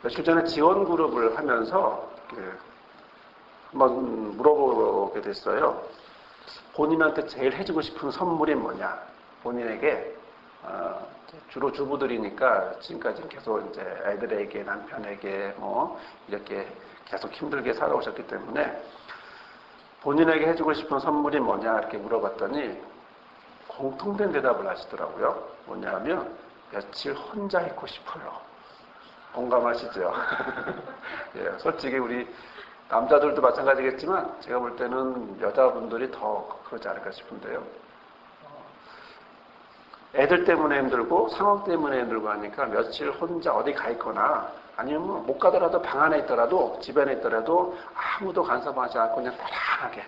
며칠 전에 지원 그룹을 하면서 한번 물어보게 됐어요. 본인한테 제일 해주고 싶은 선물이 뭐냐? 본인에게 주로 주부들이니까 지금까지 계속 이제 애들에게, 남편에게 뭐 이렇게 계속 힘들게 살아오셨기 때문에 본인에게 해주고 싶은 선물이 뭐냐 이렇게 물어봤더니 공통된 대답을 하시더라고요. 뭐냐면 며칠 혼자 있고 싶어요. 공감하시죠? 예, 솔직히 우리 남자들도 마찬가지겠지만 제가 볼 때는 여자분들이 더 그러지 않을까 싶은데요. 애들 때문에 힘들고 상황 때문에 힘들고 하니까 며칠 혼자 어디 가 있거나 아니면 못 가더라도 방 안에 있더라도 집 안에 있더라도 아무도 간섭하지 않고 그냥 편안하게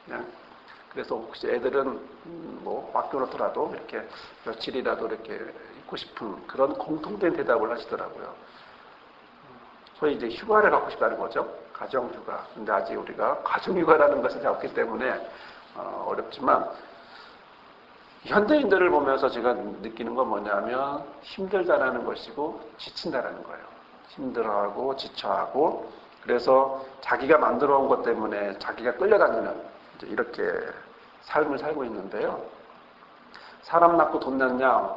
그냥 그래서 혹시 애들은 뭐 맡겨놓더라도 이렇게 며칠이라도 이렇게 있고 싶은 그런 공통된 대답을 하시더라고요. 소위 이제 휴가를 갖고 싶다는 거죠. 가정휴가. 근데 아직 우리가 가정휴가라는 것이 없기 때문에 어렵지만 현대인들을 보면서 제가 느끼는 건 뭐냐면 힘들다라는 것이고 지친다라는 거예요. 힘들어하고 지쳐하고 그래서 자기가 만들어 온 것 때문에 자기가 끌려다니는 이렇게 삶을 살고 있는데요. 사람 낳고 돈 낳냐,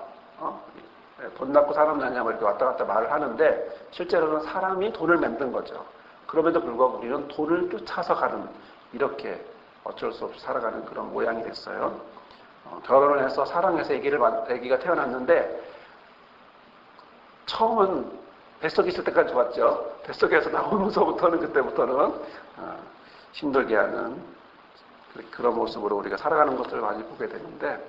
돈 낳고 사람 낳냐 뭐 이렇게 왔다 갔다 말을 하는데 실제로는 사람이 돈을 만든 거죠. 그럼에도 불구하고 우리는 돈을 쫓아서 가는 이렇게 어쩔 수 없이 살아가는 그런 모양이 됐어요. 결혼을 해서 사랑해서 아기가 태어났는데 처음은 뱃속에 있을 때까지 좋았죠. 뱃속에서 나오면서부터는 그때부터는 힘들게 하는 그런 모습으로 우리가 살아가는 것들을 많이 보게 되는데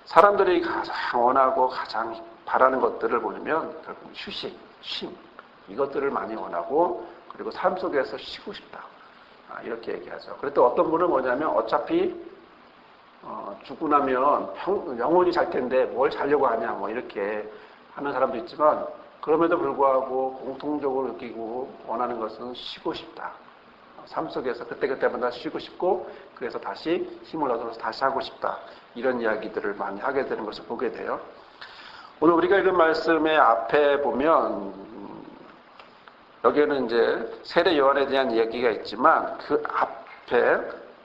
사람들이 가장 원하고 가장 바라는 것들을 보면 결국 휴식, 쉼 이것들을 많이 원하고 그리고 삶 속에서 쉬고 싶다 이렇게 얘기하죠. 그래도 어떤 분은 뭐냐면 어차피 죽고 나면 영원히 잘 텐데 뭘 자려고 하냐 뭐 이렇게 하는 사람도 있지만 그럼에도 불구하고 공통적으로 느끼고 원하는 것은 쉬고 싶다. 삶 속에서 그때그때마다 쉬고 싶고 그래서 다시 힘을 얻어서 다시 하고 싶다. 이런 이야기들을 많이 하게 되는 것을 보게 돼요. 오늘 우리가 읽은 말씀의 앞에 보면 여기에는 이제 세례 요한에 대한 이야기가 있지만 그 앞에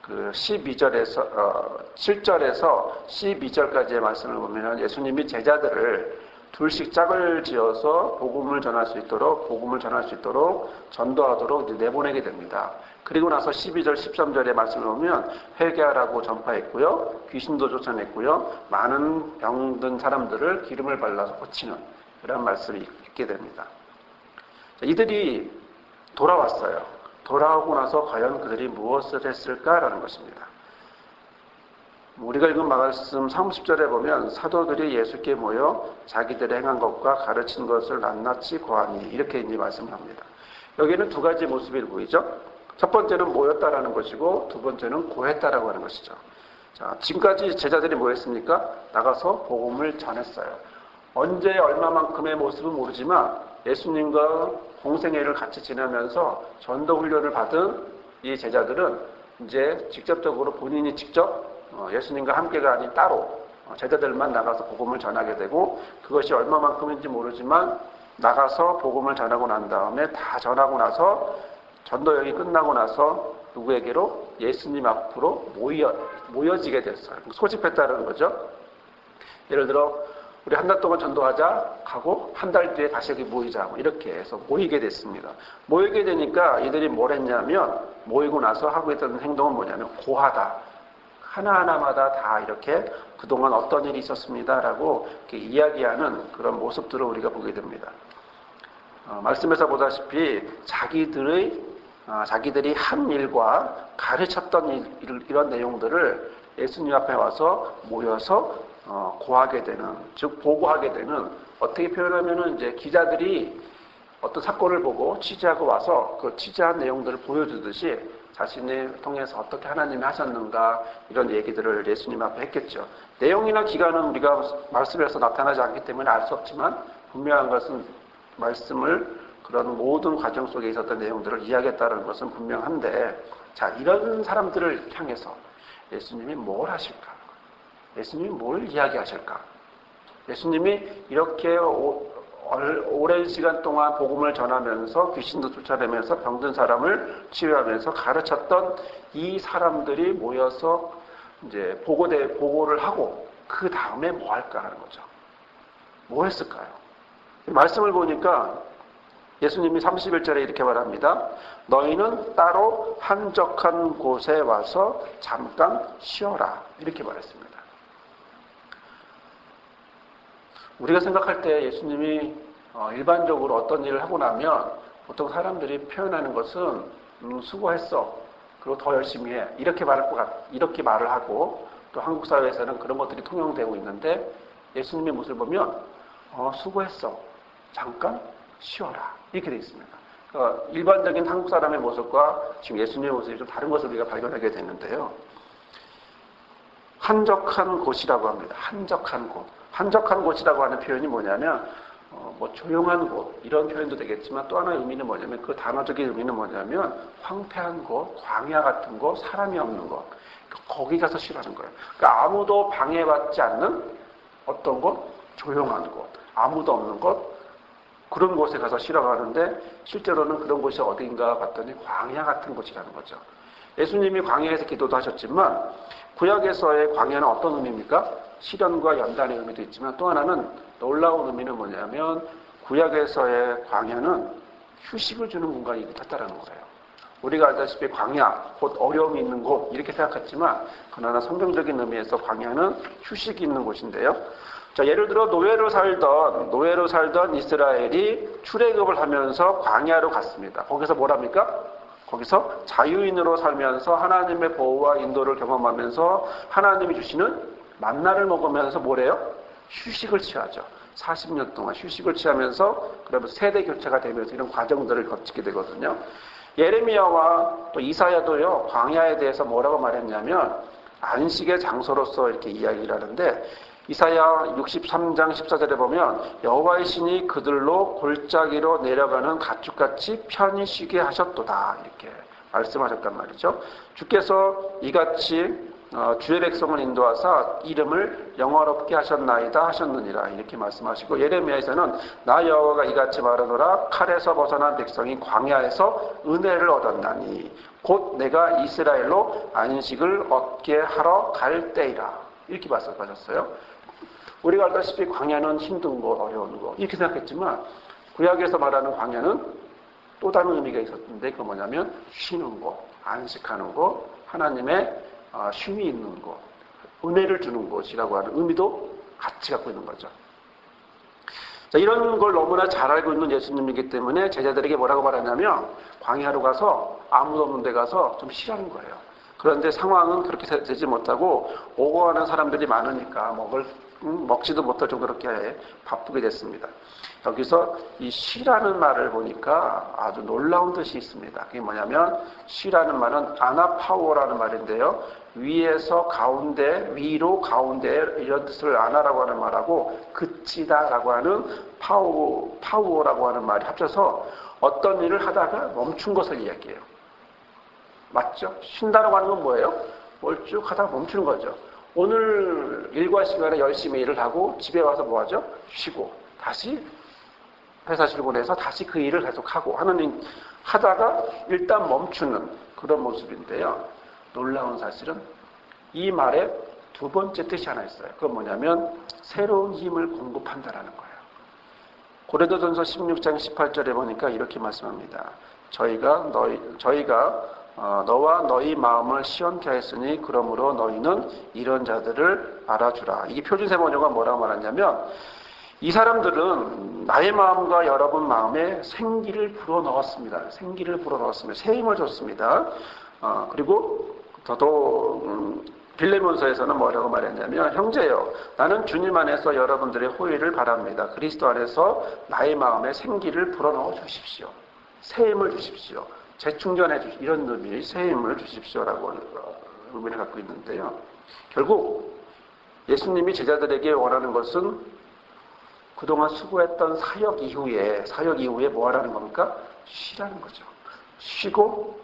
그 12절에서 7절에서 12절까지의 말씀을 보면 예수님이 제자들을 둘씩 짝을 지어서 복음을 전할 수 있도록 전도하도록 이제 내보내게 됩니다. 그리고 나서 12절, 13절의 말씀을 보면 회개하라고 전파했고요. 귀신도 쫓아냈고요. 많은 병든 사람들을 기름을 발라서 고치는 그런 말씀이 있게 됩니다. 이들이 돌아왔어요. 돌아오고 나서 과연 그들이 무엇을 했을까라는 것입니다. 우리가 읽은 말씀 30절에 보면 사도들이 예수께 모여 자기들의 행한 것과 가르친 것을 낱낱이 고하니 이렇게 이제 말씀을 합니다. 여기는 두 가지 모습이 보이죠. 첫 번째는 모였다라는 것이고 두 번째는 고했다라고 하는 것이죠. 자, 지금까지 제자들이 뭐 했습니까? 나가서 복음을 전했어요. 언제 얼마만큼의 모습은 모르지만 예수님과 공생애를 같이 지내면서 전도 훈련을 받은 이 제자들은 이제 직접적으로 본인이 직접 예수님과 함께가 아닌 따로 제자들만 나가서 복음을 전하게 되고 그것이 얼마만큼인지 모르지만 나가서 복음을 전하고 난 다음에 다 전하고 나서 전도여행이 끝나고 나서 누구에게로? 예수님 앞으로 모여지게 됐어요. 소집했다는 거죠. 예를 들어 우리 한 달 동안 전도하자 하고 한 달 뒤에 다시 여기 모이자 이렇게 해서 모이게 됐습니다. 모이게 되니까 이들이 뭘 했냐면 모이고 나서 하고 있던 행동은 뭐냐면 고하다. 하나하나마다 다 이렇게 그동안 어떤 일이 있었습니다라고 이렇게 이야기하는 그런 모습들을 우리가 보게 됩니다. 말씀에서 보다시피 자기들이 한 일과 가르쳤던 이런 내용들을 예수님 앞에 와서 모여서 고하게 되는, 즉 보고하게 되는, 어떻게 표현하면은 이제 기자들이 어떤 사건을 보고 취재하고 와서 그 취재한 내용들을 보여주듯이 자신을 통해서 어떻게 하나님이 하셨는가 이런 얘기들을 예수님 앞에 했겠죠. 내용이나 기간은 우리가 말씀에서 나타나지 않기 때문에 알 수 없지만 분명한 것은 말씀을 그런 모든 과정 속에 있었던 내용들을 이야기했다는 것은 분명한데 자, 이런 사람들을 향해서 예수님이 뭘 하실까? 예수님이 뭘 이야기하실까? 예수님이 이렇게 오랜 시간 동안 복음을 전하면서 귀신도 쫓아내면서 병든 사람을 치유하면서 가르쳤던 이 사람들이 모여서 이제 보고를 하고 그 다음에 뭐 할까라는 거죠. 뭐 했을까요? 말씀을 보니까 예수님이 31절에 이렇게 말합니다. 너희는 따로 한적한 곳에 와서 잠깐 쉬어라. 이렇게 말했습니다. 우리가 생각할 때 예수님이 일반적으로 어떤 일을 하고 나면 보통 사람들이 표현하는 것은 수고했어. 그리고 더 열심히 해. 이렇게 말을 하고 또 한국 사회에서는 그런 것들이 통용되고 있는데 예수님의 모습을 보면 수고했어. 잠깐 쉬어라. 이렇게 되어 있습니다. 그러니까 일반적인 한국 사람의 모습과 지금 예수님의 모습이 좀 다른 것을 우리가 발견하게 되는데요. 한적한 곳이라고 합니다. 한적한 곳. 한적한 곳이라고 하는 표현이 뭐냐면 조용한 곳 이런 표현도 되겠지만 또 하나의 의미는 뭐냐면 그 단어적인 의미는 뭐냐면 황폐한 곳, 광야 같은 곳, 사람이 없는 곳. 거기 가서 쉬라는 거예요. 그러니까 아무도 방해받지 않는 어떤 곳, 조용한 곳, 아무도 없는 곳 그런 곳에 가서 쉬라고 하는데 실제로는 그런 곳이 어딘가 봤더니 광야 같은 곳이라는 거죠. 예수님이 광야에서 기도도 하셨지만 구약에서의 광야는 어떤 의미입니까? 시련과 연단의 의미도 있지만 또 하나는 놀라운 의미는 뭐냐면 구약에서의 광야는 휴식을 주는 공간이기도 했다는 거예요. 우리가 알다시피 광야, 곧 어려움이 있는 곳 이렇게 생각했지만 그러나 성경적인 의미에서 광야는 휴식이 있는 곳인데요. 자, 예를 들어 노예로 살던 이스라엘이 출애굽을 하면서 광야로 갔습니다. 거기서 뭐랍니까? 거기서 자유인으로 살면서 하나님의 보호와 인도를 경험하면서 하나님이 주시는 만나를 먹으면서 뭐래요? 휴식을 취하죠. 40년 동안 휴식을 취하면서 그러면서 세대 교체가 되면서 이런 과정들을 거치게 되거든요. 예레미야와 또 이사야도요. 광야에 대해서 뭐라고 말했냐면 안식의 장소로서 이렇게 이야기를 하는데 이사야 63장 14절에 보면 여호와의 신이 그들로 골짜기로 내려가는 가축같이 편히 쉬게 하셨도다 이렇게 말씀하셨단 말이죠. 주께서 이같이 주의 백성을 인도하사 이름을 영화롭게 하셨나이다 하셨느니라 이렇게 말씀하시고 예레미야에서는 나 여호와가 이같이 말하노라 칼에서 벗어난 백성이 광야에서 은혜를 얻었나니 곧 내가 이스라엘로 안식을 얻게 하러 갈 때이라 이렇게 말씀하셨어요. 우리가 알다시피 광야는 힘든 곳, 어려운 곳 이렇게 생각했지만 구약에서 말하는 광야는 또 다른 의미가 있었는데 그건 뭐냐면 쉬는 곳, 안식하는 곳, 하나님의 쉼이 있는 곳, 은혜를 주는 곳이라고 하는 의미도 같이 갖고 있는 거죠. 자, 이런 걸 너무나 잘 알고 있는 예수님이기 때문에 제자들에게 뭐라고 말하냐면 광야로 가서 아무도 없는 데 가서 좀 쉬라는 거예요. 그런데 상황은 그렇게 되지 못하고 오고 가는 사람들이 많으니까 먹지도 못할 정도로 그렇게 바쁘게 됐습니다. 여기서 이 쉬라는 말을 보니까 아주 놀라운 뜻이 있습니다. 그게 뭐냐면 쉬라는 말은 아나파오라는 말인데요. 위에서 가운데, 위로 가운데 이런 뜻을 아나라고 하는 말하고 그치다라고 하는 파우오라고 하는 말이 합쳐서 어떤 일을 하다가 멈춘 것을 이야기해요. 맞죠? 쉰다라고 하는 건 뭐예요? 뭘 쭉 하다가 멈추는 거죠. 오늘 일과 시간에 열심히 일을 하고 집에 와서 뭐 하죠? 쉬고 다시 회사 출근해서 다시 그 일을 계속하고 하다가 일단 멈추는 그런 모습인데요. 놀라운 사실은 이 말에 두 번째 뜻이 하나 있어요. 그건 뭐냐면 새로운 힘을 공급한다라는 거예요. 고린도전서 16장 18절에 보니까 이렇게 말씀합니다. 저희가 너와 너희 마음을 시원케 하였으니 그러므로 너희는 이런 자들을 알아주라. 이게 표준세 번역가 뭐라고 말하냐면 이 사람들은 나의 마음과 여러분 마음에 생기를 불어넣었습니다. 생기를 불어넣었습니다. 새 힘을 줬습니다. 그리고 더더 빌레몬서에서는 뭐라고 말했냐면 형제여 나는 주님 안에서 여러분들의 호의를 바랍니다. 그리스도 안에서 나의 마음에 생기를 불어넣어 주십시오. 새 힘을 주십시오. 재충전해 주십시오. 이런 의미 새 힘을 주십시오라고 의미를 갖고 있는데요. 결국 예수님이 제자들에게 원하는 것은 그동안 수고했던 사역 이후에 뭐 하라는 겁니까? 쉬라는 거죠.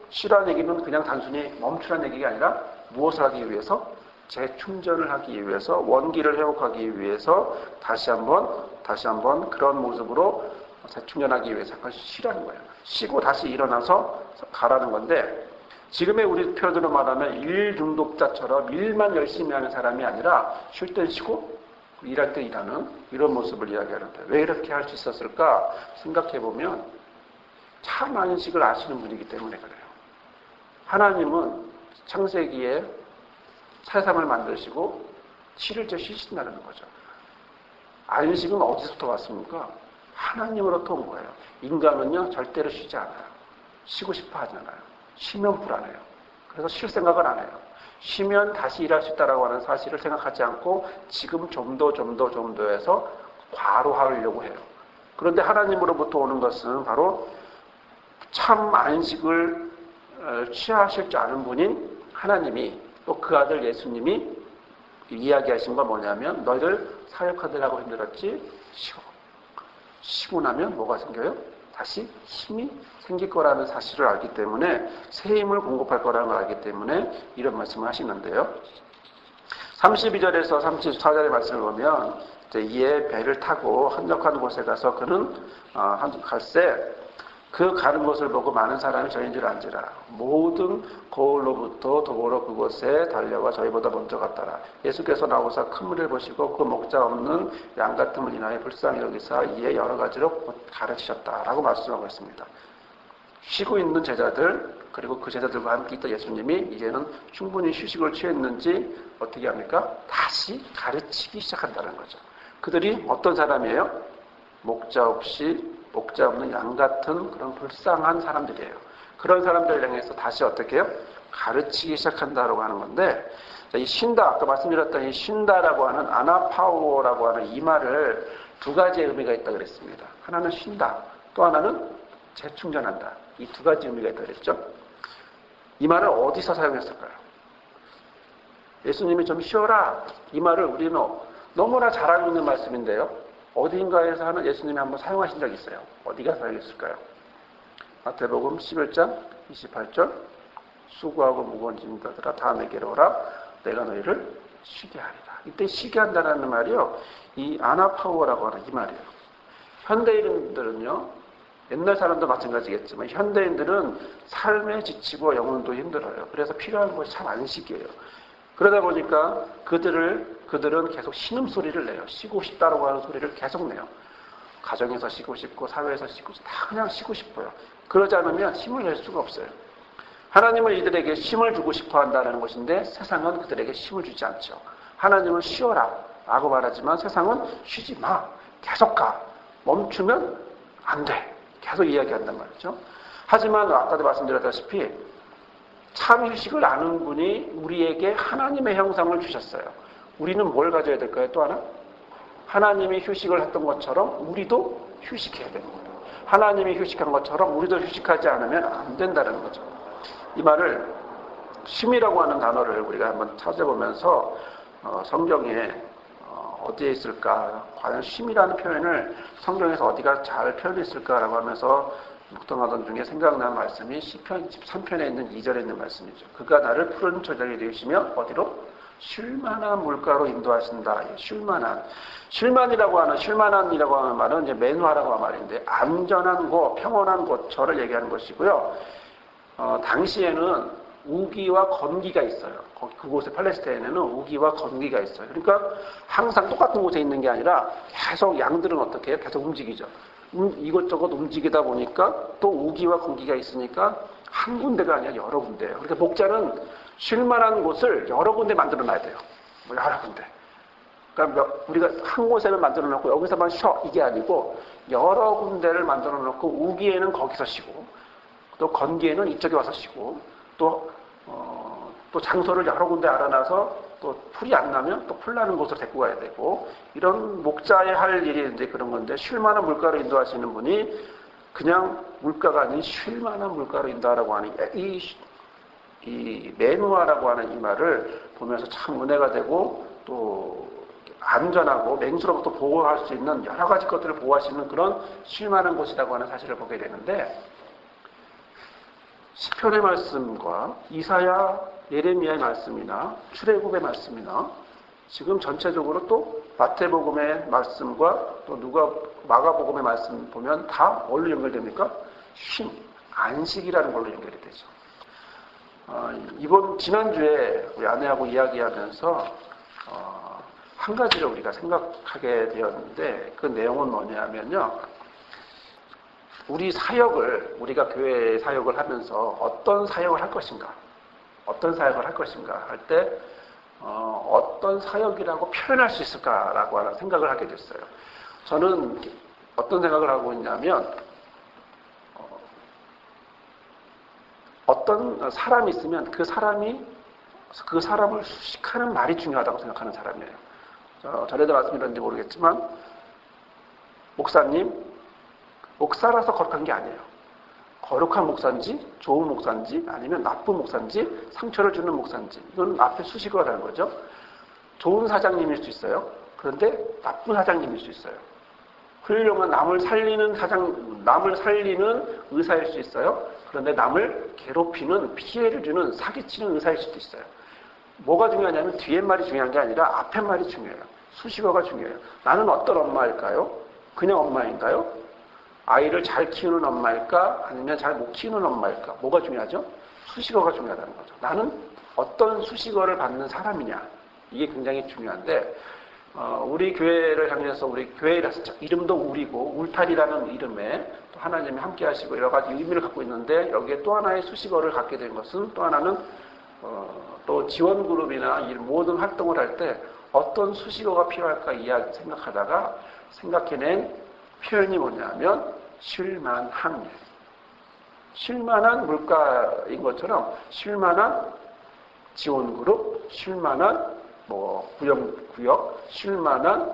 쉬라는 얘기는 그냥 단순히 멈추라는 얘기가 아니라 무엇을 하기 위해서? 재충전을 하기 위해서, 원기를 회복하기 위해서 다시 한번 다시 한번 그런 모습으로 재충전하기 위해서 잠깐 쉬라는 거예요. 쉬고 다시 일어나서 가라는 건데, 지금의 우리 표현으로 말하면 일 중독자처럼 일만 열심히 하는 사람이 아니라 쉴 땐 쉬고 일할 때 일하는 이런 모습을 이야기하는데, 왜 이렇게 할 수 있었을까 생각해보면 참 안식을 아시는 분이기 때문에 그래요. 하나님은 창세기에 세상을 만드시고 7일째 쉬신다는 거죠. 안식은 어디서부터 왔습니까? 하나님으로부터 온 거예요. 인간은요 절대로 쉬지 않아요. 쉬고 싶어 하잖아요. 쉬면 불안해요. 그래서 쉴 생각을 안 해요. 쉬면 다시 일할 수 있다고 하는 사실을 생각하지 않고 지금 좀 더 해서 과로하려고 해요. 그런데 하나님으로부터 오는 것은 바로 참 안식을 취하실 줄 아는 분인 하나님이, 또 그 아들 예수님이 이야기하신 건 뭐냐면, 너희들 사역하느라고 힘들었지? 쉬고 나면 뭐가 생겨요? 다시 힘이 생길 거라는 사실을 알기 때문에, 새 힘을 공급할 거라는 걸 알기 때문에 이런 말씀을 하시는데요. 32절에서 34절의 말씀을 보면, 이에 배를 타고 한적한 곳에 가서 그는 갈새 그 가는 곳을 보고 많은 사람이 저인 줄 안지라. 모든 거울로부터 도보로 그곳에 달려와 저희보다 먼저 갔더라. 예수께서 나오사 큰 무리를 보시고 그 목자 없는 양 같음을 인하여 불쌍히 여기사 이에 여러 가지로 곧 가르치셨다라고 말씀하고 있습니다. 쉬고 있는 제자들, 그리고 그 제자들과 함께 있던 예수님이 이제는 충분히 휴식을 취했는지 어떻게 합니까? 다시 가르치기 시작한다는 거죠. 그들이 어떤 사람이에요? 목자 없는 양 같은 그런 불쌍한 사람들이에요. 그런 사람들을 향해서 다시 어떻게 해요? 가르치기 시작한다라고 하는 건데, 이 쉰다, 아까 말씀드렸던 이 쉰다라고 하는 아나파오라고 하는 이 말을 두 가지의 의미가 있다고 그랬습니다. 하나는 쉰다, 또 하나는 재충전한다. 이 두 가지 의미가 있다고 그랬죠. 이 말을 어디서 사용했을까요? 예수님이 좀 쉬어라, 이 말을 우리는 너무나 잘 알고 있는 말씀인데요. 어딘가에서 하는 예수님이 한번 사용하신 적이 있어요. 어디가 사용했을까요? 마태복음 11장 28절, 수고하고 무거운 짐 자들아 다 내게로 오라, 내가 너희를 쉬게 하리라. 이때 쉬게 한다는 말이요, 이 아나파워라고 하는 이 말이에요. 현대인들은요, 옛날 사람도 마찬가지겠지만 현대인들은 삶에 지치고 영혼도 힘들어요. 그래서 필요한 것이 참 안식이에요. 그러다 보니까 그들은 계속 신음소리를 내요. 쉬고 싶다라고 하는 소리를 계속 내요. 가정에서 쉬고 싶고 사회에서 쉬고 싶고 다 그냥 쉬고 싶어요. 그러지 않으면 힘을 낼 수가 없어요. 하나님은 이들에게 힘을 주고 싶어 한다는 것인데, 세상은 그들에게 힘을 주지 않죠. 하나님은 쉬어라 라고 말하지만 세상은 쉬지 마, 계속 가, 멈추면 안 돼, 계속 이야기한단 말이죠. 하지만 아까도 말씀드렸다시피 참 휴식을 아는 분이 우리에게 하나님의 형상을 주셨어요. 우리는 뭘 가져야 될까요? 또 하나? 하나님이 휴식을 했던 것처럼 우리도 휴식해야 되는 거예요. 하나님이 휴식한 것처럼 우리도 휴식하지 않으면 안 된다는 거죠. 이 말을 쉼이라고 하는 단어를 우리가 한번 찾아보면서 성경에 어디에 있을까? 과연 쉼이라는 표현을 성경에서 어디가 잘 표현했을까라고 하면서 묵상하던 중에 생각나는 말씀이 시편 13편에 있는 2절에 있는 말씀이죠. 그가 나를 푸른 저장이 되시며 어디로? 쉴만한 물가로 인도하신다. 쉴만이라고 하는 말은 이제 맨화라고 하는 말인데, 안전한 곳, 평온한 곳, 저를 얘기하는 것이고요. 당시에는 우기와 건기가 있어요. 그곳에 팔레스타인에는 우기와 건기가 있어요. 그러니까 항상 똑같은 곳에 있는 게 아니라 계속 양들은 어떻게 해요? 계속 움직이죠. 이것저것 움직이다 보니까 또 우기와 건기가 있으니까 한 군데가 아니라 여러 군데예요. 그러니까 목자는 쉴만한 곳을 여러 군데 만들어 놔야 돼요. 여러 군데. 그러니까 우리가 한 곳에는 만들어 놓고 여기서만 쉬어, 이게 아니고 여러 군데를 만들어 놓고, 우기에는 거기서 쉬고 또 건기에는 이쪽에 와서 쉬고, 또 장소를 여러 군데 알아놔서 또 풀이 안 나면 또 풀 나는 곳으로 데리고 가야 되고, 이런 목자의 할 일이 이제 그런 건데, 쉴만한 물가로 인도하시는 분이 그냥 물가가 아닌 쉴만한 물가로 인도하라고 하는 이 매누아라고 하는 이 말을 보면서 참 은혜가 되고, 또 안전하고 맹수로부터 보호할 수 있는 여러 가지 것들을 보호하시는 그런 쉴만한 곳이라고 하는 사실을 보게 되는데, 시편의 말씀과 이사야, 예레미야의 말씀이나 출애굽의 말씀이나 지금 전체적으로 또 마태복음의 말씀과 또 마가복음의 말씀 보면 다 뭘로 연결됩니까? 쉼, 안식이라는 걸로 연결이 되죠. 지난주에 우리 아내하고 이야기하면서 한 가지를 우리가 생각하게 되었는데 그 내용은 뭐냐면요. 우리가 교회 사역을 하면서 어떤 사역을 할 것인가 할 때 어떤 사역이라고 표현할 수 있을까라고 하는 생각을 하게 됐어요. 저는 어떤 생각을 하고 있냐면 어떤 사람이 있으면 그 사람을 수식하는 말이 중요하다고 생각하는 사람이에요. 전에도 말씀드렸는지 모르겠지만 목사님, 목사라서 거룩한 게 아니에요. 거룩한 목사인지 좋은 목사인지 아니면 나쁜 목사인지 상처를 주는 목사인지 이건 앞에 수식어가 되는 거죠. 좋은 사장님일 수 있어요. 그런데 나쁜 사장님일 수 있어요. 훌륭한 남을 살리는 의사일 수 있어요. 그런데 남을 괴롭히는 피해를 주는 사기치는 의사일 수도 있어요. 뭐가 중요하냐면 뒤에 말이 중요한 게 아니라 앞에 말이 중요해요. 수식어가 중요해요. 나는 어떤 엄마일까요? 그냥 엄마인가요? 아이를 잘 키우는 엄마일까? 아니면 잘 못 키우는 엄마일까? 뭐가 중요하죠? 수식어가 중요하다는 거죠. 나는 어떤 수식어를 받는 사람이냐? 이게 굉장히 중요한데 우리 교회를 향해서 우리 교회라서 이름도 우리고 울타리라는 이름에 또 하나님이 함께 하시고 여러 가지 의미를 갖고 있는데 여기에 또 하나의 수식어를 갖게 된 것은 또 하나는 또 지원 그룹이나 이 모든 활동을 할 때 어떤 수식어가 필요할까 생각하다가 생각해낸 표현이 뭐냐면 쉴만함. 쉴만한 물가인 것처럼 쉴만한 지원 그룹, 쉴만한 구역, 쉴만한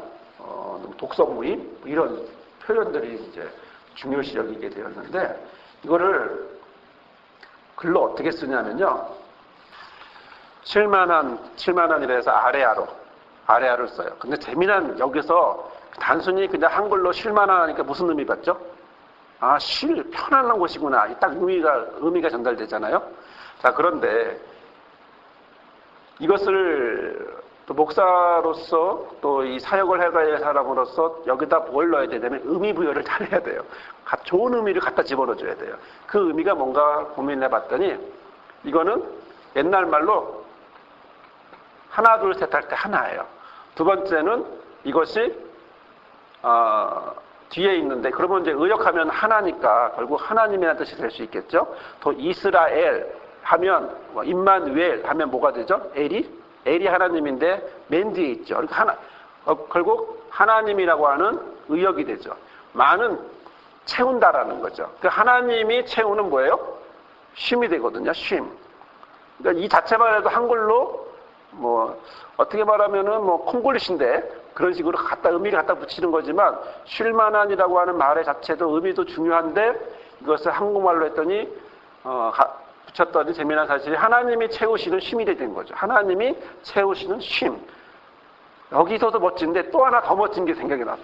독서 모임 이런 표현들이 이제 중요시 여기게 되었는데 이거를 글로 어떻게 쓰냐면요. 쉴만한이라 해서 아래아를 써요. 근데 재미난 여기서 단순히 그냥 한글로 쉴만하니까 무슨 의미 받죠? 편안한 곳이구나. 딱 의미가 전달되잖아요. 자, 그런데 이것을 또 목사로서 또 이 사역을 해가야 할 사람으로서 여기다 뭘 넣어야 되냐면 의미 부여를 잘 해야 돼요. 좋은 의미를 갖다 집어넣어줘야 돼요. 그 의미가 뭔가 고민해 봤더니 이거는 옛날 말로 하나 둘 셋 할 때 하나예요. 두 번째는 이것이 뒤에 있는데 그러면 이제 의역하면 하나니까 결국 하나님이라는 뜻이 될 수 있겠죠. 또 이스라엘 하면 임마누엘 하면 뭐가 되죠? 엘이 하나님인데 맨 뒤에 있죠. 그러니까 결국 하나님이라고 하는 의역이 되죠. 만은 채운다라는 거죠. 그 하나님이 채우는 뭐예요? 쉼이 되거든요. 쉼. 그러니까 이 자체만 해도 한글로 어떻게 말하면은 콩글리시인데 그런 식으로 의미를 갖다 붙이는 거지만 쉴만한이라고 하는 말의 자체도 의미도 중요한데 이것을 한국말로 했더니 붙였더니 재미난 사실이 하나님이 채우시는 쉼이 된 거죠. 하나님이 채우시는 쉼. 여기서도 멋진데 또 하나 더 멋진 게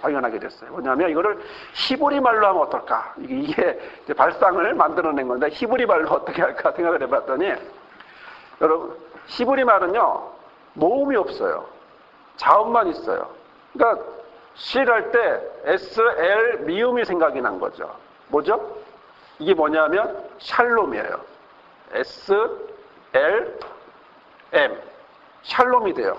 발견하게 됐어요. 뭐냐면 이거를 히브리 말로 하면 어떨까? 이게 이제 발상을 만들어낸 건데 히브리 말로 어떻게 할까 생각을 해봤더니 여러분 히브리 말은요 모음이 없어요. 자음만 있어요. 그러니까 쉴할 때 SL 미음이 생각이 난 거죠. 뭐죠? 이게 뭐냐면 샬롬이에요. SL M 샬롬이 돼요.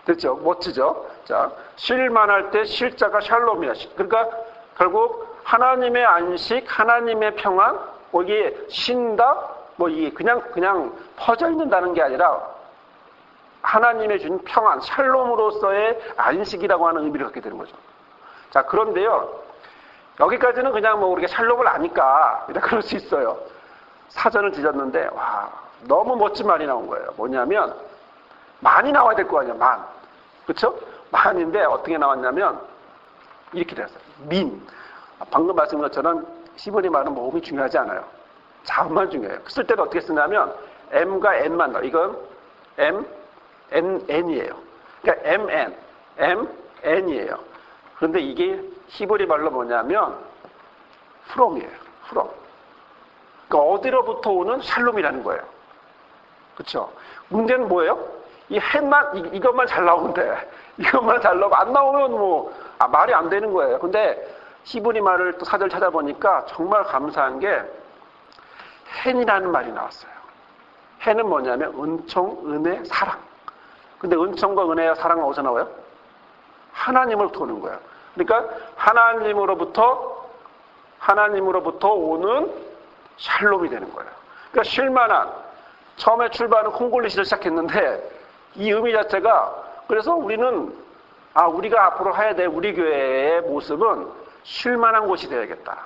됐죠? 멋지죠? 자, 쉴만 할 때 쉴자가 샬롬이야. 그러니까 결국 하나님의 안식, 하나님의 평안, 이게 쉰다, 이게 그냥 퍼져 있는다는 게 아니라 하나님의 준 평안, 샬롬으로서의 안식이라고 하는 의미를 갖게 되는 거죠. 자, 그런데요. 여기까지는 그냥 우리가 샬롬을 아니까 그럴 수 있어요. 사전을 뒤졌는데 너무 멋진 말이 나온 거예요. 뭐냐면 만이 나와야 될 거 아니야. 만. 그렇죠? 만인데 어떻게 나왔냐면 이렇게 됐어요. 민. 방금 말씀드린 것처럼 히브리 말은 모음이 중요하지 않아요. 자음만 중요해요. 쓸 때는 어떻게 쓰냐면 M과 N만 나와요. 이건 M, N이에요. 그러니까 N이에요. 그런데 이게 히브리 말로 뭐냐면 from이에요. from. 그러니까 어디로부터 오는 샬롬이라는 거예요. 그렇죠? 문제는 뭐예요? 이 햇만 이것만 잘 나오는데 이것만 잘 나오고 안 나오면 뭐 말이 안 되는 거예요. 근데 히브리 말을 또 사절 찾아보니까 정말 감사한 게 헨이라는 말이 나왔어요. 헨은 뭐냐면 은총, 은혜, 사랑. 근데 은총과 은혜와 사랑은 어디서 나와요? 하나님으로부터 오는 거예요. 그러니까 하나님으로부터 오는 샬롬이 되는 거예요. 그러니까 쉴만한, 처음에 출발은 콩글리시를 시작했는데 이 의미 자체가, 그래서 우리가 앞으로 해야 될 우리 교회의 모습은 쉴만한 곳이 되어야겠다.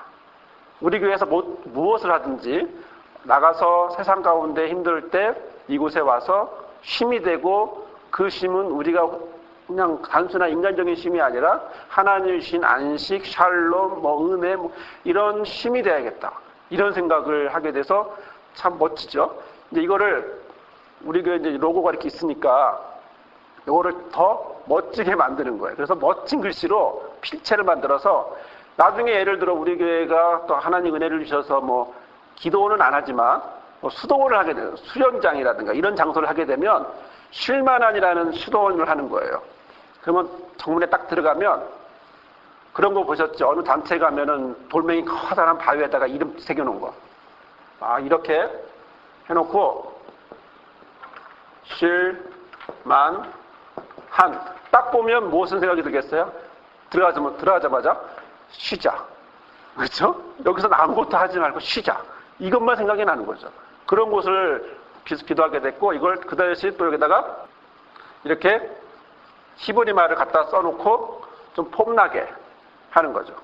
우리 교회에서 무엇을 하든지 나가서 세상 가운데 힘들 때 이곳에 와서 쉼이 되고, 그 쉼은 우리가 그냥 단순한 인간적인 쉼이 아니라 하나님이 주신 안식, 샬롬, 은혜, 이런 쉼이 되어야겠다. 이런 생각을 하게 돼서 참 멋지죠. 이제 이거를 우리 교회 이제 로고가 이렇게 있으니까 이거를 더 멋지게 만드는 거예요. 그래서 멋진 글씨로 필체를 만들어서 나중에 예를 들어 우리 교회가 또 하나님 은혜를 주셔서 기도는 안 하지만 수도원을 하게 되면 수련장이라든가 이런 장소를 하게 되면 쉴만한이라는 수도원을 하는 거예요. 그러면 정문에 딱 들어가면 그런 거 보셨죠? 어느 단체 가면은 돌멩이 커다란 바위에다가 이름 새겨놓은 거. 이렇게 해놓고 쉴만한, 딱 보면 무슨 생각이 들겠어요? 들어가자마자 쉬자. 그렇죠? 여기서 아무것도 하지 말고 쉬자. 이것만 생각이 나는 거죠. 그런 곳을 기도하게 됐고, 이걸 그 다시 또 여기다가 이렇게 히브리 말을 갖다 써놓고 좀 폼나게 하는 거죠.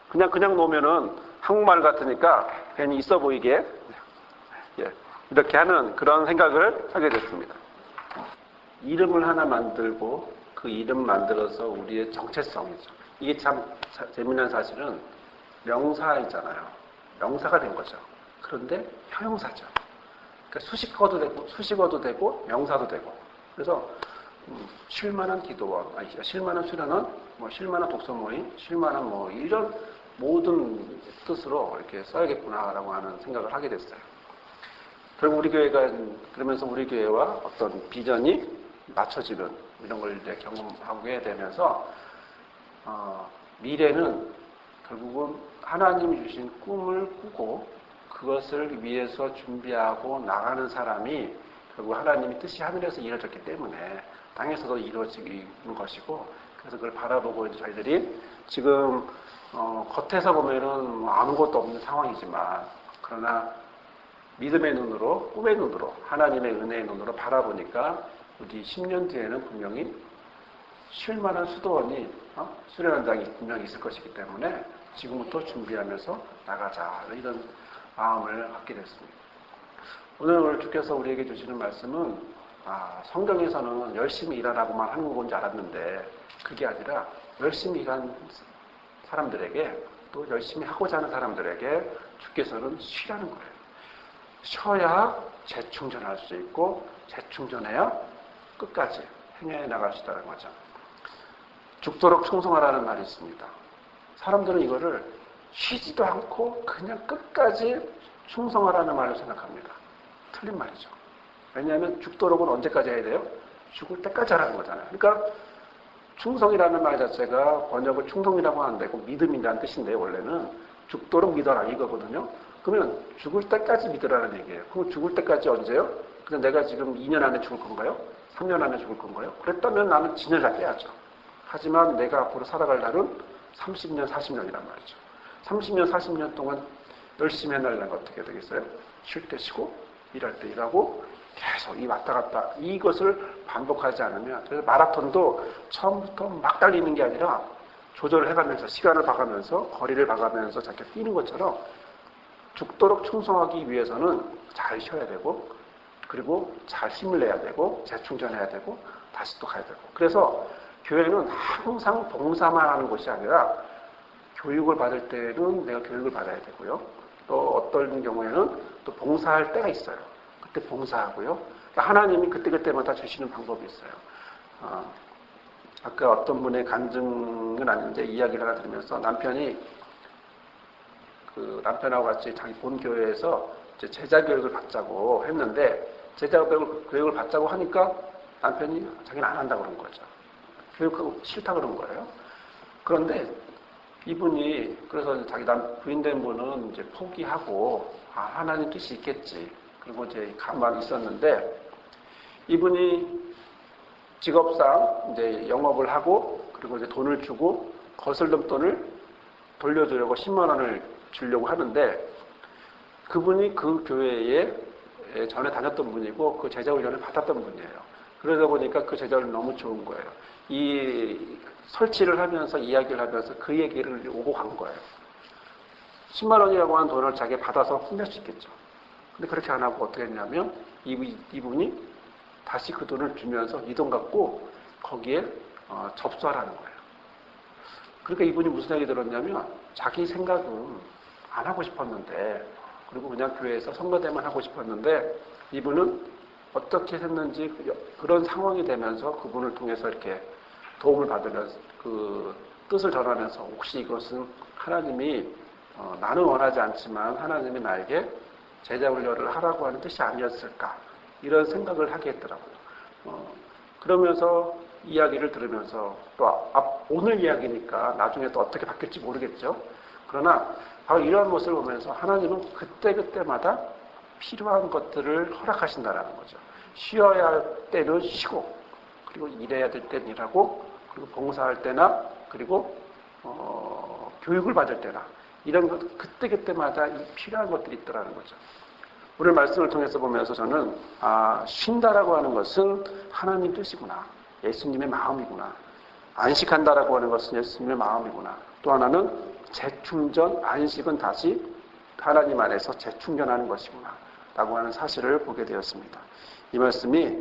그냥 놓으면은 한국말 같으니까 괜히 있어 보이게 이렇게 하는 그런 생각을 하게 됐습니다. 이름을 하나 만들고 그 이름 만들어서 우리의 정체성이죠. 이게 참 재미난 사실은 명사이잖아요. 명사가 된 거죠. 그런데 형용사죠. 그러니까 수식어도 되고 명사도 되고. 그래서 쉴만한 기도원, 쉴만한 수련원, 쉴만한 독서 모임, 쉴만한 이런 모든 뜻으로 이렇게 써야겠구나라고 하는 생각을 하게 됐어요. 결국 우리 교회가 그러면서 우리 교회와 어떤 비전이 맞춰지는 이런 걸 이제 경험하게 되면서 미래는 결국은 하나님이 주신 꿈을 꾸고 그것을 위해서 준비하고 나가는 사람이 결국 하나님의 뜻이 하늘에서 이루어졌기 때문에 땅에서도 이루어지는 것이고, 그래서 그걸 바라보고 이제 저희들이 지금 겉에서 보면은 아무것도 없는 상황이지만, 그러나 믿음의 눈으로, 꿈의 눈으로, 하나님의 은혜의 눈으로 바라보니까 우리 10년 뒤에는 분명히 쉴만한 수도원이 수련원장이 분명히 있을 것이기 때문에 지금부터 준비하면서 나가자, 이런 마음을 갖게 됐습니다. 오늘 주께서 우리에게 주시는 말씀은 성경에서는 열심히 일하라고만 하는 건 줄 알았는데 그게 아니라 열심히 일한 사람들에게, 또 열심히 하고자 하는 사람들에게 주께서는 쉬라는 거예요. 쉬어야 재충전할 수 있고 재충전해야 끝까지 행해 나갈 수 있다는 거죠. 죽도록 충성하라는 말이 있습니다. 사람들은 이거를 쉬지도 않고 그냥 끝까지 충성하라는 말로 생각합니다. 틀린 말이죠. 왜냐하면 죽도록은 언제까지 해야 돼요? 죽을 때까지 하라는 거잖아요. 그러니까 충성이라는 말 자체가 번역을 충성이라고 하는데 그 믿음이라는 뜻인데 원래는 죽도록 믿어라 이거거든요. 그러면 죽을 때까지 믿으라는 얘기예요. 그럼 죽을 때까지 언제요? 그냥 내가 지금 2년 안에 죽을 건가요? 3년 안에 죽을 건가요? 그랬다면 나는 진을 깨야죠. 하지만 내가 앞으로 살아갈 날은 30년, 40년이란 말이죠. 30년, 40년 동안 열심히 해나가려면 어떻게 되겠어요? 쉴 때 쉬고 일할 때 일하고 계속 이 왔다 갔다 이것을 반복하지 않으면, 그래서 마라톤도 처음부터 막 달리는 게 아니라 조절을 해가면서 시간을 봐가면서 거리를 봐가면서 자기가 뛰는 것처럼 죽도록 충성하기 위해서는 잘 쉬어야 되고, 그리고 잘 힘을 내야 되고 재충전해야 되고 다시 또 가야 되고. 그래서 교회는 항상 봉사만 하는 것이 아니라 교육을 받을 때는 내가 교육을 받아야 되고요. 또 어떤 경우에는 또 봉사할 때가 있어요. 그때 봉사하고요. 하나님이 그때그때마다 주시는 방법이 있어요. 아까 어떤 분의 간증은 아닌데 이야기를 하나 들으면서 남편이 남편하고 같이 자기 본 교회에서 제자 교육을 받자고 했는데, 제자 교육을 받자고 하니까 남편이 자기는 안 한다고 그런 거죠. 교육하고 싫다 그런 거예요. 그런데 이분이 그래서 자기 부인된 분은 이제 포기하고 하나님 뜻이 있겠지. 그리고 이제 가만히 있었는데 이분이 직업상 이제 영업을 하고 그리고 이제 돈을 주고 거슬름 돈을 돌려주려고 10만 원을 주려고 하는데 그분이 그 교회에 전에 다녔던 분이고 그 제자훈련을 받았던 분이에요. 그러다 보니까 그 제자훈련이 너무 좋은 거예요. 이 설치를 하면서 이야기를 하면서 그 얘기를 오고 간 거예요. 10만 원이라고 하는 돈을 자기가 받아서 혼낼 수 있겠죠. 근데 그렇게 안 하고 어떻게 했냐면 이분이 다시 그 돈을 주면서 이 돈 갖고 거기에 접수하라는 거예요. 그러니까 이분이 무슨 생각이 들었냐면 자기 생각은 안 하고 싶었는데 그리고 그냥 교회에서 선거대만 하고 싶었는데 이분은 어떻게 했는지 그런 상황이 되면서 그분을 통해서 이렇게 도움을 받으면서 그 뜻을 전하면서 혹시 이것은 하나님이 나는 원하지 않지만 하나님이 나에게 제자훈련을 하라고 하는 뜻이 아니었을까 이런 생각을 하게 했더라고요. 그러면서 이야기를 들으면서 또 오늘 이야기니까 나중에 또 어떻게 바뀔지 모르겠죠. 그러나 바로 이러한 모습을 보면서 하나님은 그때그때마다 필요한 것들을 허락하신다라는 거죠. 쉬어야 할 때는 쉬고 그리고 일해야 될 때는 일하고 그리고 봉사할 때나 그리고 교육을 받을 때나 이런 것 그때그때마다 필요한 것들이 있더라는 거죠. 오늘 말씀을 통해서 보면서 저는 쉰다라고 하는 것은 하나님 뜻이구나. 예수님의 마음이구나. 안식한다라고 하는 것은 예수님의 마음이구나. 또 하나는 재충전, 안식은 다시 하나님 안에서 재충전하는 것이구나. 라고 하는 사실을 보게 되었습니다. 이 말씀이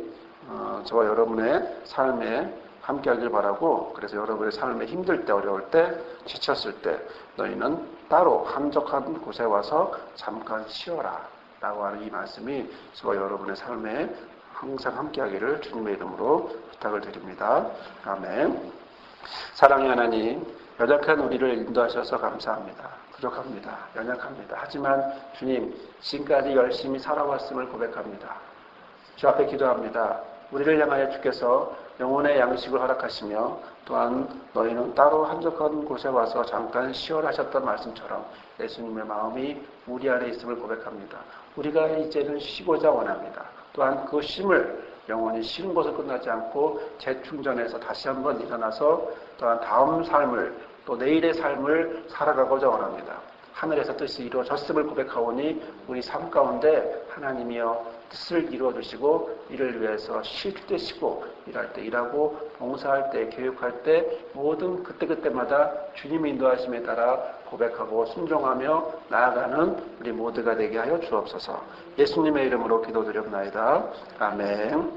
저와 여러분의 삶에 함께하길 바라고 그래서 여러분의 삶에 힘들 때 어려울 때 지쳤을 때 너희는 따로 한적한 곳에 와서 잠깐 쉬어라. 라고 하는 이 말씀이 저와 여러분의 삶에 항상 함께하기를 주님의 이름으로 부탁을 드립니다. 아멘. 사랑의 하나님, 연약한 우리를 인도하셔서 감사합니다. 부족합니다. 연약합니다. 하지만 주님, 지금까지 열심히 살아왔음을 고백합니다. 주 앞에 기도합니다. 우리를 향하여 주께서 영혼의 양식을 허락하시며 또한 너희는 따로 한적한 곳에 와서 잠깐 쉬어라 하셨던 말씀처럼 예수님의 마음이 우리 안에 있음을 고백합니다. 우리가 이제는 쉬고자 원합니다. 또한 그 쉼을 영원히 쉬는 것을 끝나지 않고 재충전해서 다시 한번 일어나서 또한 다음 삶을 또 내일의 삶을 살아가고자 원합니다. 하늘에서 뜻이 이루어졌음을 고백하오니 우리 삶 가운데 하나님이여 뜻을 이루어주시고 이를 위해서 쉴 때 쉬고 일할 때 일하고 봉사할 때 교육할 때 모든 그때그때마다 주님의 인도하심에 따라 고백하고 순종하며 나아가는 우리 모두가 되게 하여 주옵소서. 예수님의 이름으로 기도드렸나이다. 아멘.